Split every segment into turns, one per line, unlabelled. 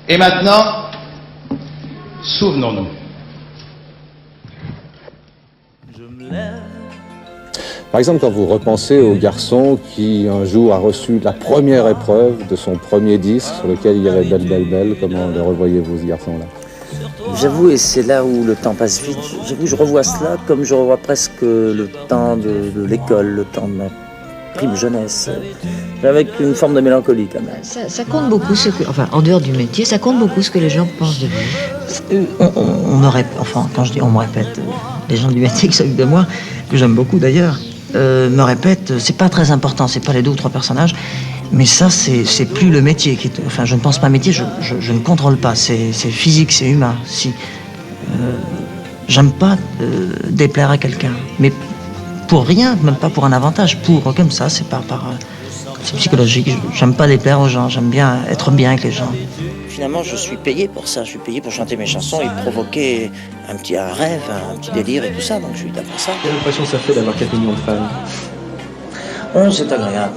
Et maintenant, souvenons-nous.
Par exemple, quand vous repensez au garçon qui un jour a reçu la première épreuve de son premier disque sur lequel il y avait Belle, Belle, Belle, comment le revoyez-vous, ce garçon-là?
J'avoue, et c'est là où le temps passe vite, j'avoue, je revois cela comme je revois presque le temps de l'école, le temps de ma prime jeunesse, avec une forme de mélancolie quand même.
Ça compte beaucoup, enfin, en dehors du métier, ça compte beaucoup ce que les gens pensent de vous.
On me répète, enfin, quand je dis on me répète, les gens du métier qui s'occupent de moi, que j'aime beaucoup d'ailleurs, me répètent, c'est pas très important, c'est pas les 2 ou 3 personnages, mais ça, c'est plus le métier qui est, enfin, je ne pense pas métier, je ne contrôle pas, c'est physique, c'est humain. Si j'aime pas déplaire à quelqu'un, mais pour rien, même pas pour un avantage, pour comme ça, c'est c'est psychologique. J'aime pas déplaire aux gens, j'aime bien être bien avec les gens. Finalement, je suis payé pour ça, je suis payé pour chanter mes chansons et provoquer un rêve, un petit délire et tout ça, donc je suis d'accord ça.
Quelle impression ça fait d'avoir 4 millions de fans?
Oh, c'est agréable.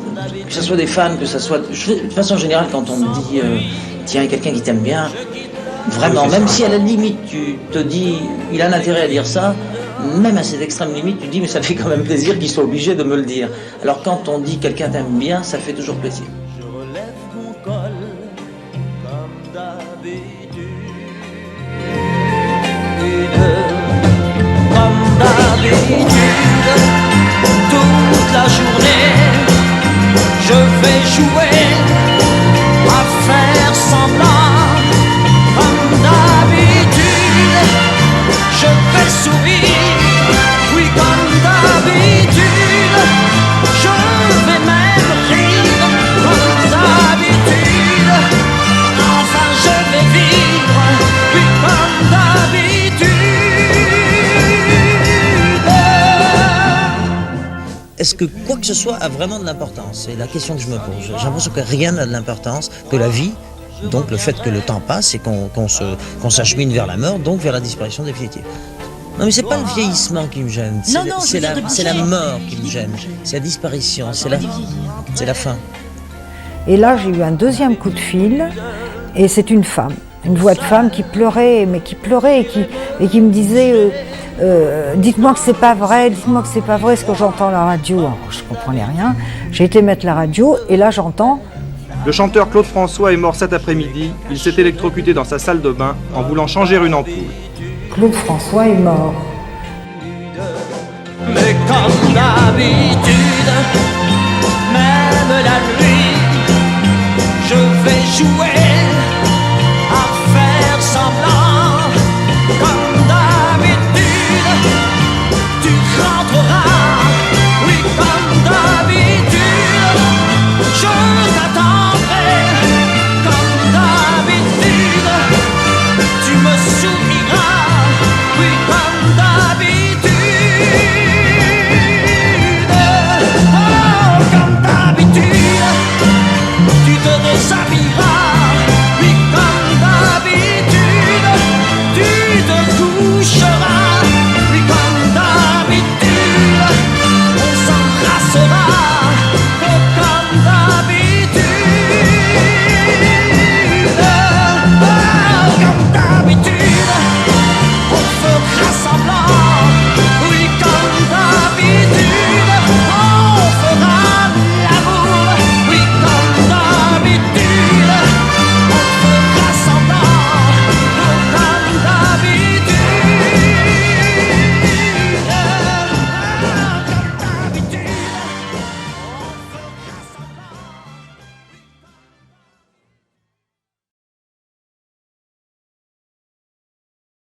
Que ce soit des fans, que ce soit... De façon générale, quand on me dit tiens, il y a quelqu'un qui t'aime bien, vraiment, même si à la limite tu te dis il a un intérêt à dire ça, même à cette extrême limite, tu dis mais ça fait quand même plaisir qu'il soit obligé de me le dire. Alors quand on dit quelqu'un t'aime bien, ça fait toujours plaisir.
Je relève mon col comme d'habitude, comme d'habitude, toute la journée, je vais jouer à faire semblant, comme d'habitude, je vais sourire, oui comme d'habitude, je vais même rire, comme d'habitude, enfin je vais vivre, oui comme d'habitude.
Est-ce que quoi que ce soit a vraiment de l'importance? C'est la question que je me pose. J'ai l'impression que rien n'a de l'importance, que la vie, donc le fait que le temps passe et qu'on s'achemine vers la mort, donc vers la disparition définitive. Non mais c'est pas le vieillissement qui me gêne, c'est la mort qui me gêne, c'est la disparition, c'est la fin.
Et là, j'ai eu un deuxième coup de fil, et c'est une femme, une voix de femme qui pleurait, mais qui pleurait et qui me disait dites-moi que c'est pas vrai, dites-moi que c'est pas vrai, ce que j'entends à la radio. Alors, je comprenais rien. J'ai été mettre la radio, et là, j'entends.
Le chanteur Claude François est mort cet après-midi. Il s'est électrocuté dans sa salle de bain en voulant changer une ampoule.
Claude François est mort.
Mais comme d'habitude, même la nuit, je vais jouer